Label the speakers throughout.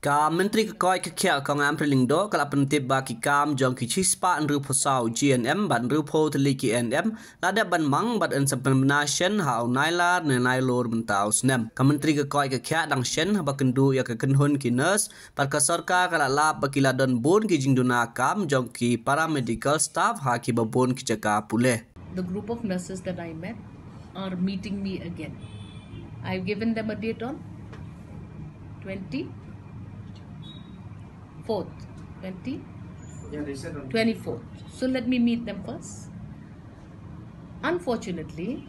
Speaker 1: Kam Myntri Koit Khiah Kong Am Prilindo Kalapantib Baki Kam Jong Kichispa and Ruposau GNM Ban Rupo to Liki NM Lada Ban Mang but in Subnation How Naila Nailor Muntaus Nem Kamantri Koit Khiah Dang Shen Bakandu Yakakanhun Kinners Parkasorka Kalala Bakila Don Bon Kijinduna Kam Jong Ki paramedical staff Haki Babon Kichaka Pule.
Speaker 2: The group of nurses that I met are meeting me again. I've given them a date on 24th. 24th. So let me meet them first. Unfortunately,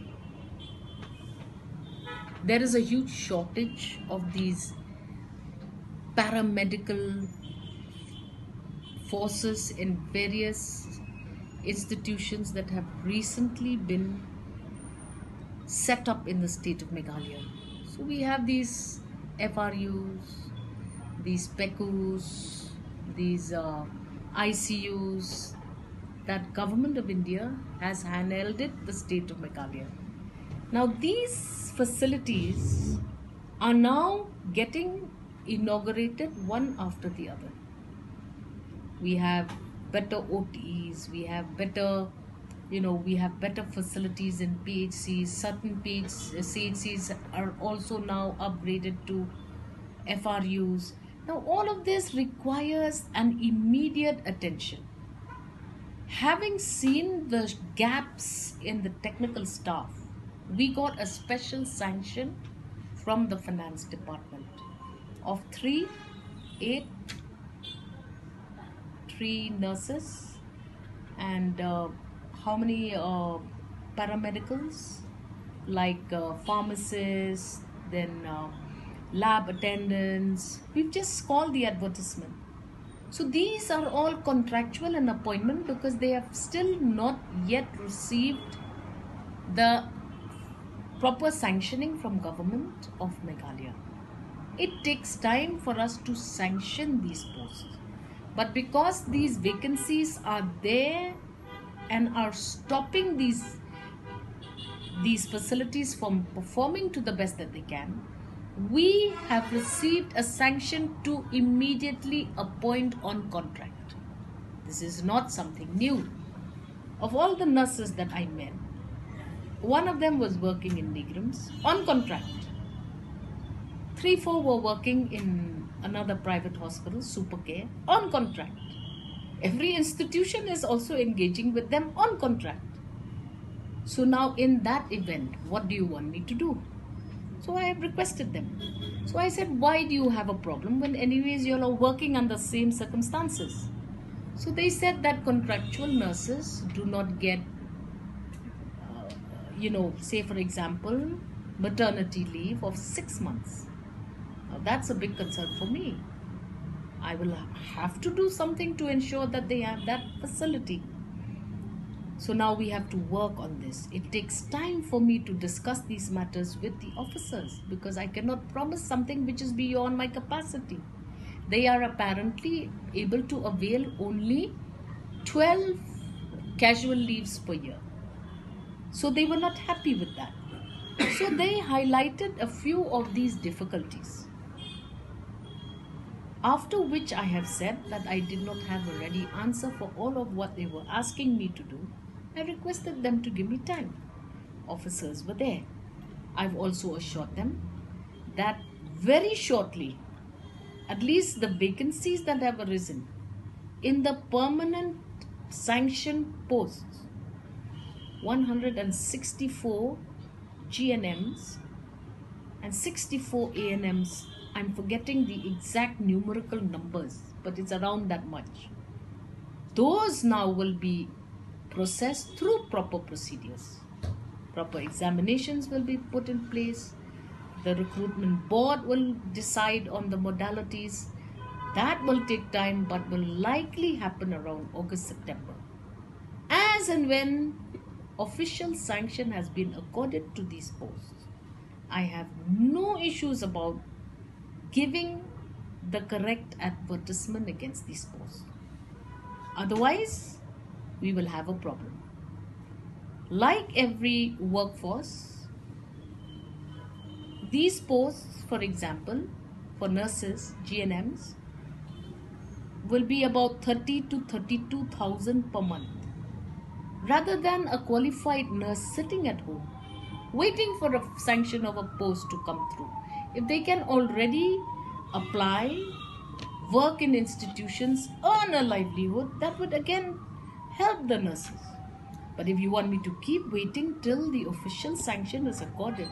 Speaker 2: there is a huge shortage of these paramedical forces in various institutions that have recently been set up in the state of Meghalaya. So we have these FRUs, these PECUs, these ICUs that Government of India has handheld the state of Meghalaya. Now these facilities are now getting inaugurated one after the other. We have better OTs, we have better, we have better facilities in PHCs. Certain CHCs are also now upgraded to FRUs. Now all of this requires an immediate attention. Having seen the gaps in the technical staff, we got a special sanction from the finance department of 3 nurses and how many paramedicals, like pharmacists, then lab attendants. We've just called the advertisement. So these are all contractual and appointment because they have still not yet received the proper sanctioning from Government of Meghalaya. It takes time for us to sanction these posts. But because these vacancies are there and are stopping these facilities from performing to the best that they can, we have received a sanction to immediately appoint on contract. This is not something new. Of all the nurses that I met, one of them was working in Negrams on contract. 3-4 were working in another private hospital, Supercare, on contract. Every institution is also engaging with them on contract. So now in that event, what do you want me to do? So I have requested them. So I said, why do you have a problem when anyways you are working under the same circumstances? So they said that contractual nurses do not get, say for example, maternity leave of 6 months. Now that's a big concern for me. I will have to do something to ensure that they have that facility. So now we have to work on this. It takes time for me to discuss these matters with the officers because I cannot promise something which is beyond my capacity. They are apparently able to avail only 12 casual leaves per year. So they were not happy with that. So they highlighted a few of these difficulties. After which I have said that I did not have a ready answer for all of what they were asking me to do. I requested them to give me time. Officers were there. I've also assured them that very shortly, at least the vacancies that have arisen in the permanent sanctioned posts, 164 GNMs and 64 ANMs. I'm forgetting the exact numerical numbers, but it's around that much. Those now will be processed through proper procedures. Proper examinations will be put in place. The recruitment board will decide on the modalities. That will take time, but will likely happen around August, September. As and when official sanction has been accorded to these posts, I have no issues about giving the correct advertisement against these posts. Otherwise, we will have a problem. Like every workforce, these posts, for example, for nurses, GNMs, will be about 30 to 32,000 per month, rather than a qualified nurse sitting at home waiting for a sanction of a post to come through. If they can already apply, work in institutions, earn a livelihood, that would again help the nurses. But if you want me to keep waiting till the official sanction is accorded,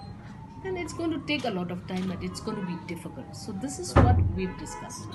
Speaker 2: then it's going to take a lot of time and it's going to be difficult. So this is what we've discussed.